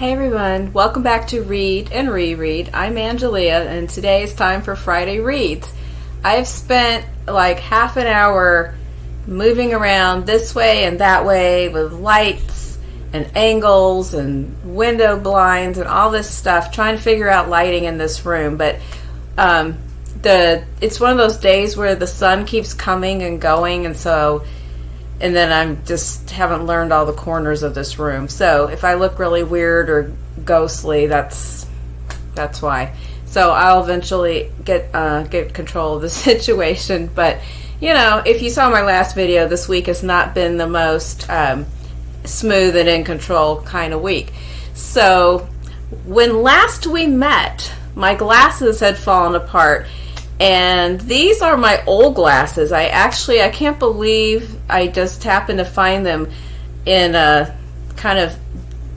Hey everyone, welcome back to Read and Reread. I'm Angelia, and today is time for Friday Reads. I've spent like half an hour moving around this way and that way with lights and angles and window blinds and all this stuff, trying to figure out lighting in this room. But it's one of those days where the sun keeps coming and going, and then I'm just haven't learned all the corners of this room. So if I look really weird or ghostly, that's why. So I'll eventually get control of the situation. But if you saw my last video, this week has not been the most smooth and in control kind of week. So when last we met, my glasses had fallen apart. And these are my old glasses. I can't believe I just happened to find them in a kind of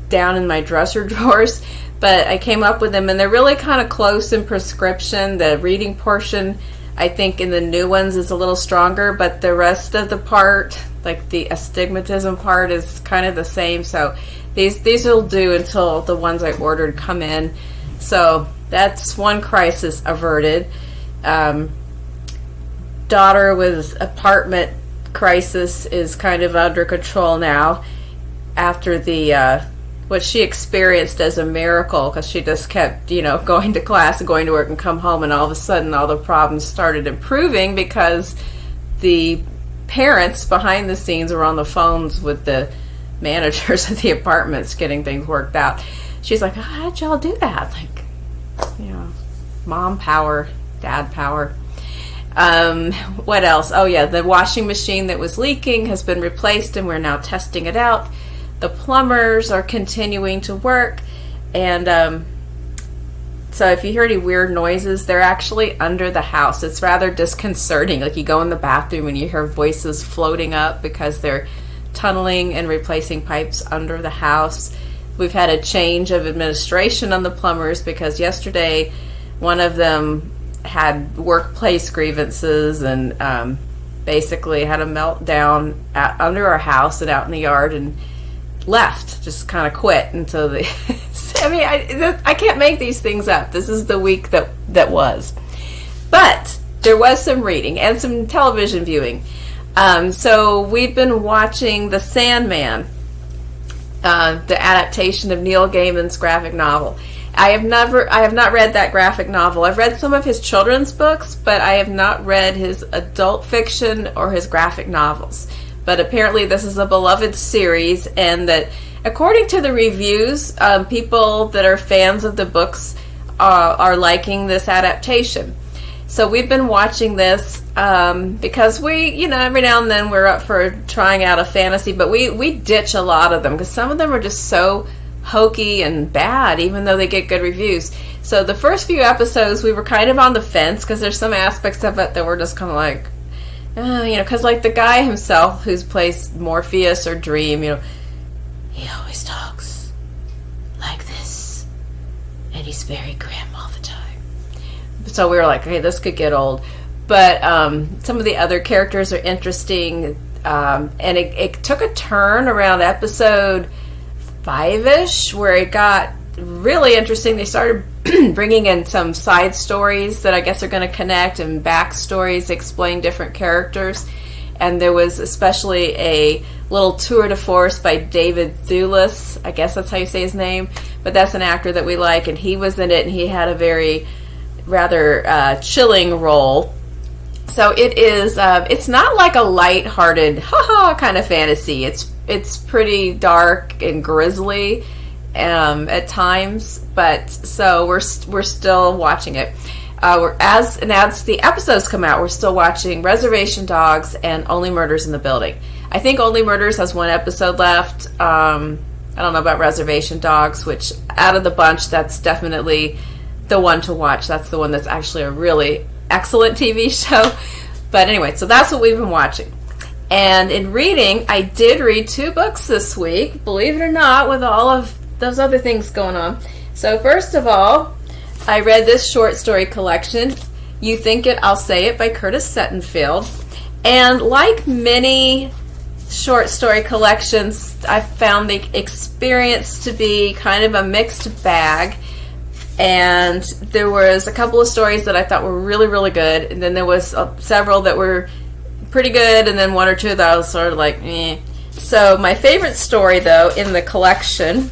down in my dresser drawers. But I came up with them, and they're really kind of close in prescription. The reading portion, I think, in the new ones is a little stronger, but the rest of the part, like the astigmatism part, is kind of the same. So these will do until the ones I ordered come in. So that's one crisis averted. Daughter with apartment crisis is kind of under control now after the what she experienced as a miracle, because she just kept going to class and going to work and come home, and all of a sudden all the problems started improving because the parents behind the scenes were on the phones with the managers of the apartments getting things worked out. She's like, how did y'all do that? Like, mom power, dad power. What else? Oh yeah, the washing machine that was leaking has been replaced, and we're now testing it out. The plumbers are continuing to work, and so if you hear any weird noises, they're actually under the house. It's rather disconcerting. Like, you go in the bathroom and you hear voices floating up because they're tunneling and replacing pipes under the house. We've had a change of administration on the plumbers because yesterday one of them had workplace grievances and basically had a meltdown under our house and out in the yard and left, just kind of quit until the I can't make these things up. This is the week that was. But there was some reading and some television viewing. So we've been watching The Sandman, the adaptation of Neil Gaiman's graphic novel. I have not read that graphic novel. I've read some of his children's books, but I have not read his adult fiction or his graphic novels. But apparently this is a beloved series, and that according to the reviews, people that are fans of the books are liking this adaptation. So we've been watching this because we, every now and then we're up for trying out a fantasy, but we ditch a lot of them because some of them are just so hokey and bad, even though they get good reviews. So the first few episodes we were kind of on the fence because there's some aspects of it that were just kind of like, because like the guy himself who plays Morpheus or Dream, he always talks like this, and he's very grim all the time. So we were like, okay, this could get old. But some of the other characters are interesting, and it took a turn around episode 5-ish where it got really interesting. They started bringing in some side stories that I guess are going to connect, and backstories explain different characters. And there was especially a little tour de force by David Thewlis. I guess that's how you say his name, but that's an actor that we like, and he was in it, and he had a very rather chilling role. So it is. It's not like a light-hearted kind of fantasy. It's pretty dark and grisly at times, but so we're still watching it. As the episodes come out, we're still watching Reservation Dogs and Only Murders in the Building. I think Only Murders has one episode left. I don't know about Reservation Dogs, which out of the bunch, that's definitely the one to watch. That's the one that's actually a really excellent TV show. But anyway, so that's what we've been watching. And in reading, I did read 2 books this week, believe it or not, with all of those other things going on. So first of all, I read this short story collection, You Think It, I'll Say It by Curtis Sittenfeld. And like many short story collections, I found the experience to be kind of a mixed bag. And there was a couple of stories that I thought were really, really good. And then there was several that were pretty good. And then one or two that I was sort of like, eh. So my favorite story, though, in the collection,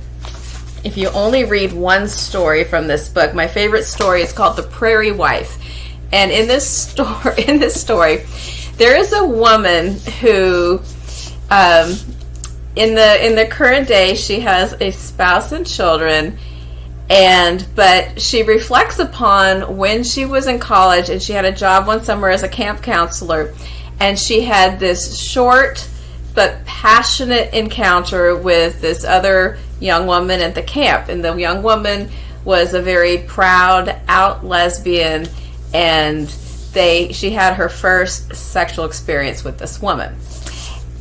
if you only read one story from this book, my favorite story is called The Prairie Wife. And in this story, there is a woman who, in the current day, she has a spouse and children. But she reflects upon when she was in college and she had a job one summer as a camp counselor, and she had this short but passionate encounter with this other young woman at the camp. And the young woman was a very proud out lesbian, and she had her first sexual experience with this woman.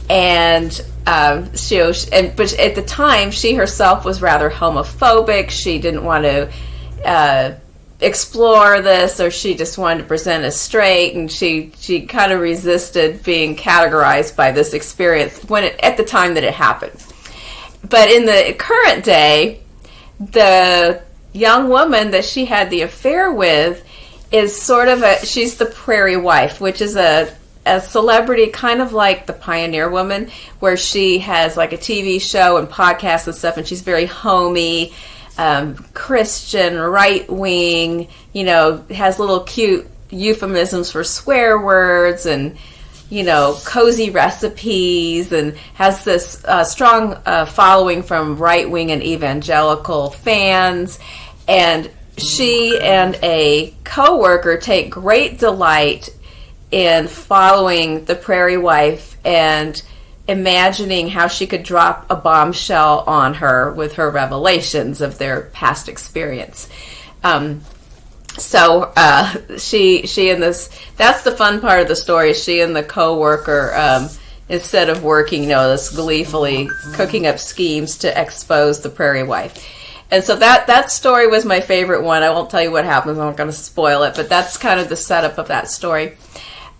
But at the time, she herself was rather homophobic. She didn't want to explore this, or she just wanted to present as straight, and she kind of resisted being categorized by this experience at the time that it happened. But in the current day, the young woman that she had the affair with is sort of she's the Prairie Wife, which is a celebrity, kind of like the Pioneer Woman, where she has like a TV show and podcasts and stuff, and she's very homey, Christian, right-wing, has little cute euphemisms for swear words, and, cozy recipes, and has this strong following from right-wing and evangelical fans. And she and a co-worker take great delight in following the Prairie Wife and imagining how she could drop a bombshell on her with her revelations of their past experience. She and this, that's the fun part of the story. She and the co-worker, instead of working, this gleefully cooking up schemes to expose the Prairie Wife. And so that story was my favorite one. I won't tell you what happens. I'm not going to spoil it, but that's kind of the setup of that story.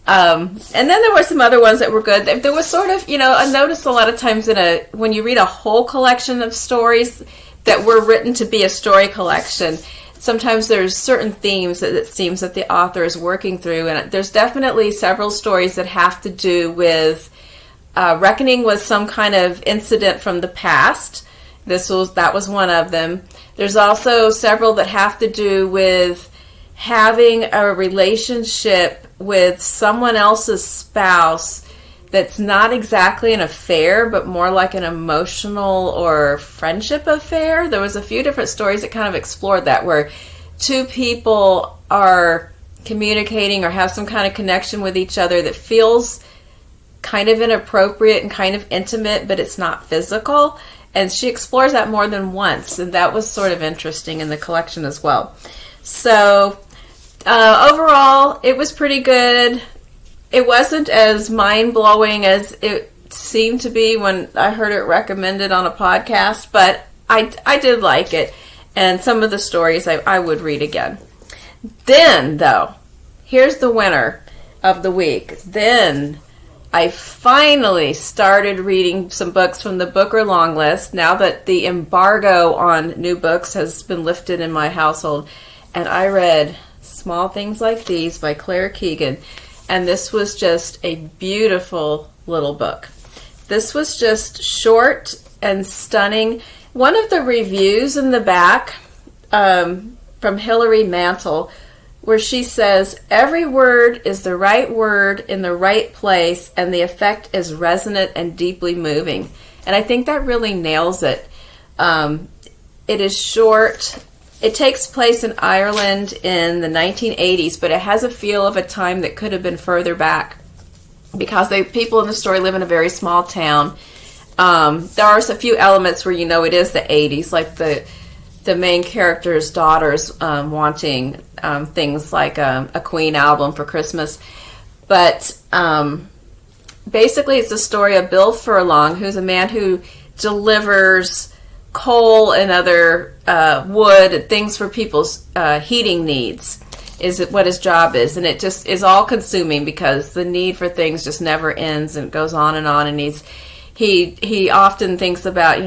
And then there were some other ones that were good. There was sort of, I noticed a lot of times when you read a whole collection of stories that were written to be a story collection, sometimes there's certain themes that it seems that the author is working through. And there's definitely several stories that have to do with reckoning with some kind of incident from the past. That was one of them. There's also several that have to do with having a relationship with someone else's spouse that's not exactly an affair, but more like an emotional or friendship affair. There was a few different stories that kind of explored that, where two people are communicating or have some kind of connection with each other that feels kind of inappropriate and kind of intimate, but it's not physical. And she explores that more than once, and that was sort of interesting in the collection as well. So overall, it was pretty good. It wasn't as mind-blowing as it seemed to be when I heard it recommended on a podcast, but I did like it. And some of the stories I would read again. Then, though, here's the winner of the week. Then I finally started reading some books from the Booker Longlist now that the embargo on new books has been lifted in my household. And I read Small Things Like These by Claire Keegan. And this was just a beautiful little book. This was just short and stunning. One of the reviews in the back from Hilary Mantel, where she says, every word is the right word in the right place, and the effect is resonant and deeply moving. And I think that really nails it. It is short. It takes place in Ireland in the 1980s, but it has a feel of a time that could have been further back, because the people in the story live in a very small town. There are a few elements where it is the 80s, like the main character's daughters wanting things like a Queen album for Christmas. But basically it's the story of Bill Furlong, who's a man who delivers coal and other wood and things for people's heating needs, is what his job is. And it just is all consuming because the need for things just never ends and goes on, and he often thinks about,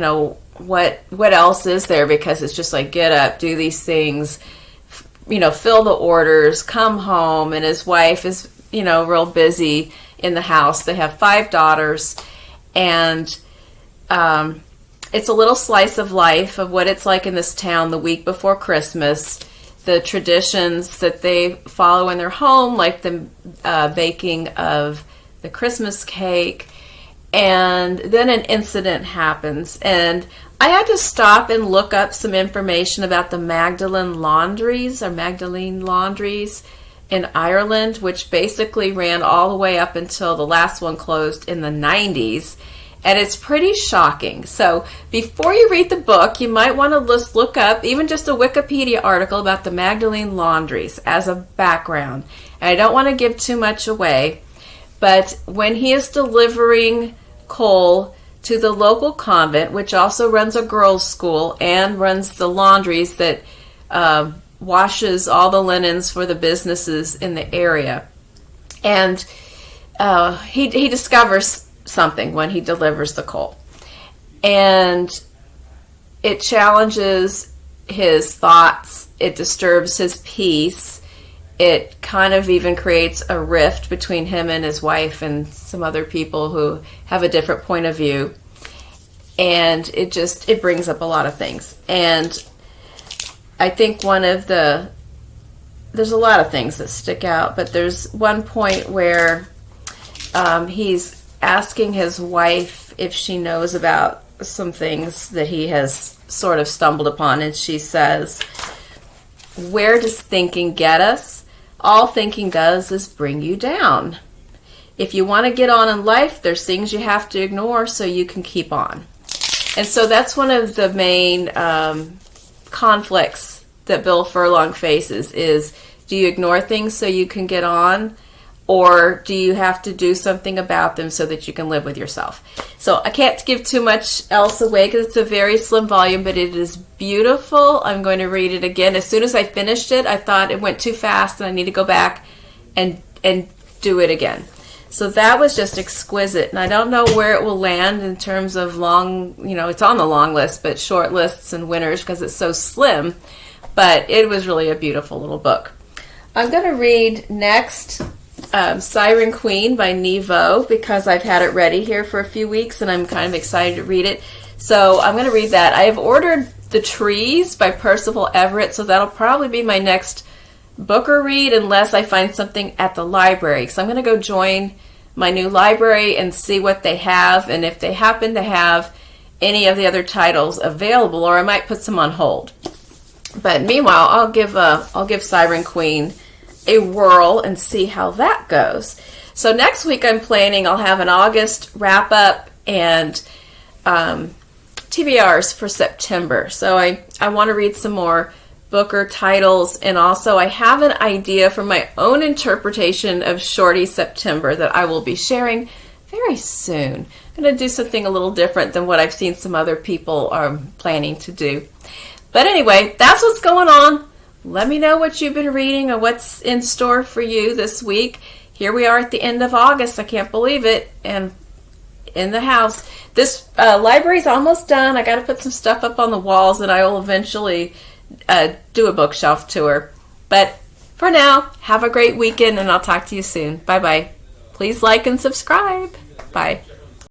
what else is there, because it's just like, get up, do these things, fill the orders, come home. And his wife is, real busy in the house. They have 5 daughters, and it's a little slice of life of what it's like in this town the week before Christmas, the traditions that they follow in their home, like the baking of the Christmas cake. And then an incident happens, and I had to stop and look up some information about the Magdalene Laundries in Ireland, which basically ran all the way up until the last one closed in the 90s. And it's pretty shocking. So before you read the book, you might want to look up even just a Wikipedia article about the Magdalene Laundries as a background. And I don't want to give too much away, but when he is delivering coal to the local convent, which also runs a girls' school and runs the laundries that washes all the linens for the businesses in the area. And he discovers something when he delivers the coal. And it challenges his thoughts. It disturbs his peace. It kind of even creates a rift between him and his wife and some other people who have a different point of view. And it brings up a lot of things. And I think there's a lot of things that stick out, but there's one point where he's asking his wife if she knows about some things that he has sort of stumbled upon, and she says, "Where does thinking get us? All thinking does is bring you down. If you want to get on in life, there's things you have to ignore so you can keep on." And so that's one of the main conflicts that Bill Furlong faces is, do you ignore things so you can get on, or do you have to do something about them so that you can live with yourself? So I can't give too much else away because it's a very slim volume, but it is beautiful. I'm going to read it again. As soon as I finished it, I thought it went too fast and I need to go back and do it again. So that was just exquisite. And I don't know where it will land in terms of it's on the long list, but short lists and winners because it's so slim. But it was really a beautiful little book. I'm going to read next Siren Queen by Nevo, because I've had it ready here for a few weeks and I'm kind of excited to read it. So I'm going to read that. I have ordered The Trees by Percival Everett, so that'll probably be my next book or read unless I find something at the library. So I'm going to go join my new library and see what they have, and if they happen to have any of the other titles available, or I might put some on hold. But meanwhile, I'll give Siren Queen a whirl and see how that goes. So next week I'm planning I'll have an August wrap up and TBRs for September. So I want to read some more Booker titles, and also I have an idea for my own interpretation of Shorty September that I will be sharing very soon. I'm going to do something a little different than what I've seen some other people are planning to do. But anyway, that's what's going on. Let me know what you've been reading or what's in store for you this week. Here we are at the end of August. I can't believe it. And in the house. This library's almost done. I got to put some stuff up on the walls, and I will eventually do a bookshelf tour. But for now, have a great weekend, and I'll talk to you soon. Bye-bye. Please like and subscribe. Bye.